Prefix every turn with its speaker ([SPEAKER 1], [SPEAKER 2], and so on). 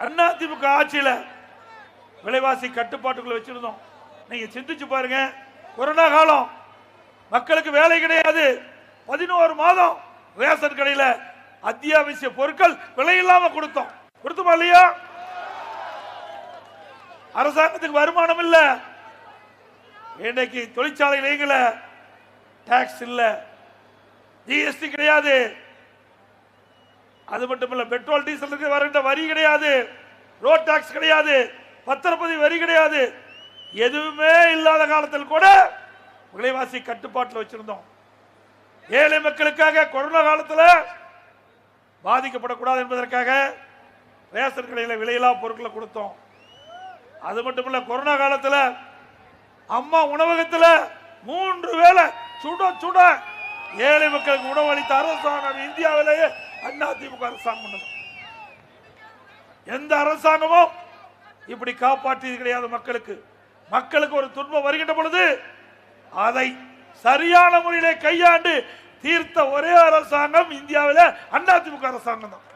[SPEAKER 1] அதிமுக ஆட்சியில விலைவாசி கட்டுப்பாட்டுக்குள்ள வச்சிருந்தோம். நீங்க சிந்திச்சு பாருங்க, கொரோனா காலம், மக்களுக்கு வேலை கிடையாது. 11 மாதம் ரேஷன் கடையில அத்தியாவசிய பொருட்கள் விலை இல்லாம கொடுத்தோமா இல்லையா? அரசாங்கத்துக்கு வருமானம் இல்ல. இன்னைக்கு தொழிற்சாலை இயங்கல, டாக்ஸ் இல்ல, ஜிஎஸ்டி கிடையாது. அது மட்டுமல்ல, பெட்ரோல் டீசலுக்கு வருகின்ற வரி கிடையாது, ரோட் டாக்ஸ் கிடையாது, பத்திரப்பதிவு வரி கிடையாது. எதுவுமே இல்லாத காலத்தில் கூட விலைவாசி கட்டுப்பாட்டில் வச்சிருந்தோம். ஏழை மக்களுக்காக கொரோனா காலத்தில் பாதிக்கப்படக்கூடாது என்பதற்காக ரேஷன் கடையில் விலையில்லா பொருட்களை கொடுத்தோம். அது மட்டுமல்ல, கொரோனா காலத்தில் அம்மா உணவகத்தில் 3 வேளை சுட சுட ஏழை மக்களுக்கு உணவு அளித்த அரசாங்கம் இந்தியாவிலேயே அதிமுக அரசாங்கம். எந்த அரசாங்கமும் இப்படி காப்பாற்றியது கிடையாது. மக்களுக்கு ஒரு துன்பம் வருகின்ற பொழுது அதை சரியான முறையிலே கையாண்டு தீர்த்த ஒரே அரசாங்கம் இந்தியாவில் அதிமுக அரசாங்கம் தான்.